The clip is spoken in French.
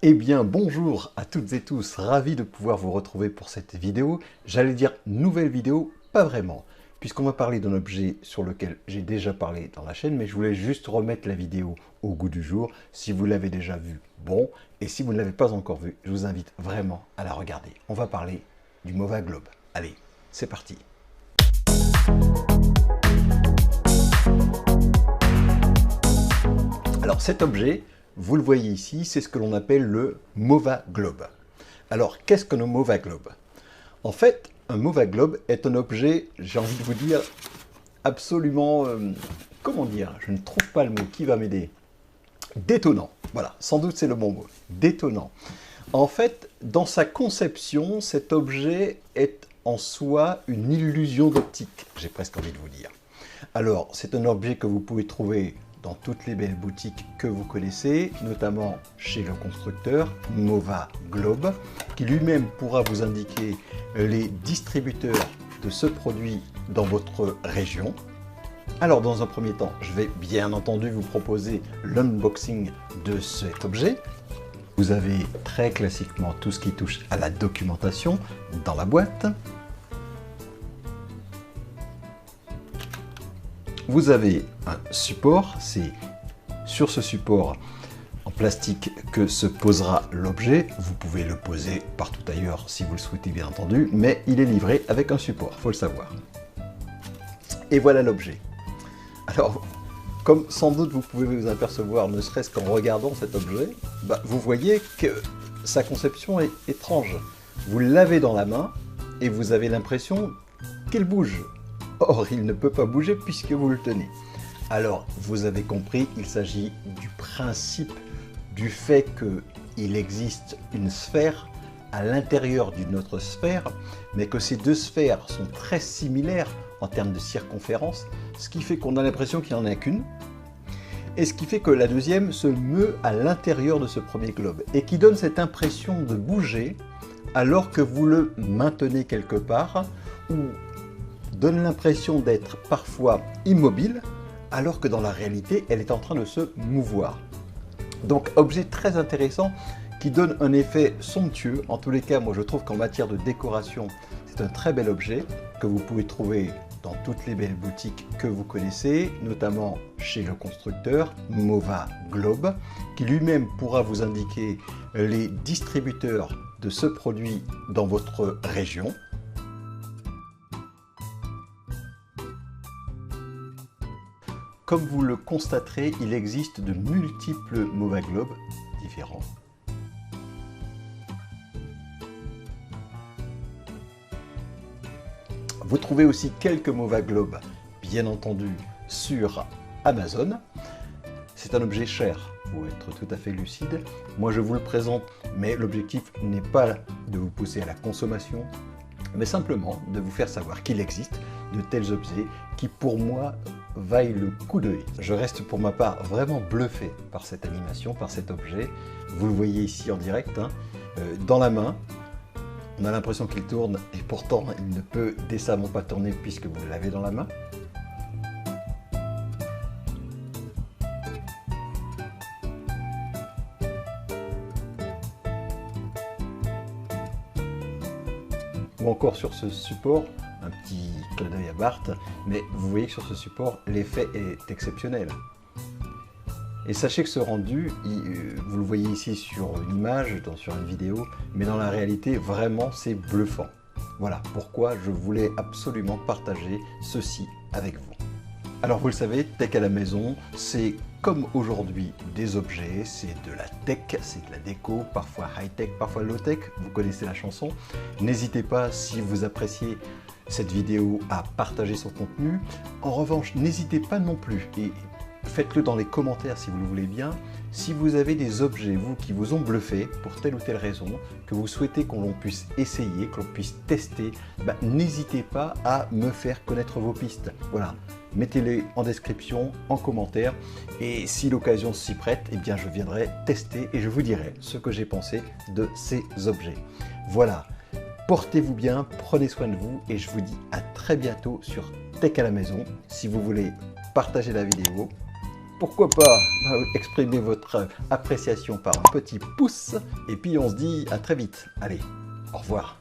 Eh bien bonjour à toutes et tous, ravi de pouvoir vous retrouver pour cette vidéo. J'allais dire nouvelle vidéo, pas vraiment, puisqu'on va parler d'un objet sur lequel j'ai déjà parlé dans la chaîne, mais je voulais juste remettre la vidéo au goût du jour. Si vous l'avez déjà vu, bon, et si vous ne l'avez pas encore vu, je vous invite vraiment à la regarder. On va parler du Mova Globe. Allez, c'est parti. Alors cet objet, vous le voyez ici, c'est ce que l'on appelle le Mova Globe. Alors, qu'est-ce qu'un Mova Globe? En fait, un Mova Globe est un objet, j'ai envie de vous dire, absolument, comment dire, je ne trouve pas le mot qui va m'aider. Détonnant, voilà, sans doute c'est le bon mot, détonnant. En fait, dans sa conception, cet objet est en soi une illusion d'optique, j'ai presque envie de vous dire. Alors, c'est un objet que vous pouvez trouver dans toutes les belles boutiques que vous connaissez, notamment chez le constructeur Mova Globe, qui lui-même pourra vous indiquer les distributeurs de ce produit dans votre région. Alors dans un premier temps, je vais bien entendu vous proposer l'unboxing de cet objet. Vous avez très classiquement tout ce qui touche à la documentation dans la boîte. Vous avez un support, c'est sur ce support en plastique que se posera l'objet. Vous pouvez le poser partout ailleurs si vous le souhaitez bien entendu, mais il est livré avec un support, il faut le savoir. Et voilà l'objet. Alors, comme sans doute vous pouvez vous apercevoir, ne serait-ce qu'en regardant cet objet, vous voyez que sa conception est étrange. Vous l'avez dans la main et vous avez l'impression qu'il bouge. Or, il ne peut pas bouger puisque vous le tenez. Alors, vous avez compris, il s'agit du principe du fait qu'il existe une sphère à l'intérieur d'une autre sphère, mais que ces deux sphères sont très similaires en termes de circonférence, ce qui fait qu'on a l'impression qu'il n'y en a qu'une, et ce qui fait que la deuxième se meut à l'intérieur de ce premier globe, et qui donne cette impression de bouger alors que vous le maintenez quelque part, ou donne l'impression d'être parfois immobile, alors que dans la réalité, elle est en train de se mouvoir. Donc, objet très intéressant qui donne un effet somptueux. En tous les cas, moi je trouve qu'en matière de décoration, c'est un très bel objet que vous pouvez trouver dans toutes les belles boutiques que vous connaissez, notamment chez le constructeur Mova Globe, qui lui-même pourra vous indiquer les distributeurs de ce produit dans votre région. Comme vous le constaterez, il existe de multiples Mova Globe différents. Vous trouvez aussi quelques Mova Globe, bien entendu, sur Amazon. C'est un objet cher, pour être tout à fait lucide. Moi, je vous le présente, mais l'objectif n'est pas de vous pousser à la consommation, mais simplement de vous faire savoir qu'il existe de tels objets qui, pour moi, vaillent le coup d'œil. Je reste pour ma part vraiment bluffé par cette animation, par cet objet. Vous le voyez ici en direct, dans la main. On a l'impression qu'il tourne et pourtant il ne peut décemment pas tourner puisque vous l'avez dans la main. Ou encore sur ce support, un petit clin d'œil à Bart, mais vous voyez que sur ce support, l'effet est exceptionnel. Et sachez que ce rendu, vous le voyez ici sur une image, sur une vidéo, mais dans la réalité, vraiment, c'est bluffant. Voilà pourquoi je voulais absolument partager ceci avec vous. Alors vous le savez, Tech à la maison, c'est comme aujourd'hui des objets, c'est de la tech, c'est de la déco, parfois high-tech, parfois low-tech, vous connaissez la chanson. N'hésitez pas, si vous appréciez cette vidéo, à partager son contenu. En revanche, n'hésitez pas non plus, et faites-le dans les commentaires si vous le voulez bien, si vous avez des objets, vous, qui vous ont bluffé pour telle ou telle raison, que vous souhaitez qu'on puisse essayer, que l'on puisse tester, n'hésitez pas à me faire connaître vos pistes. Voilà, mettez-les en description, en commentaire, et si l'occasion s'y prête, eh bien je viendrai tester et je vous dirai ce que j'ai pensé de ces objets. Voilà, portez-vous bien, prenez soin de vous, et je vous dis à très bientôt sur Tech à la maison. Si vous voulez partager la vidéo, pourquoi pas exprimer votre appréciation par un petit pouce. Et puis on se dit à très vite. Allez, au revoir.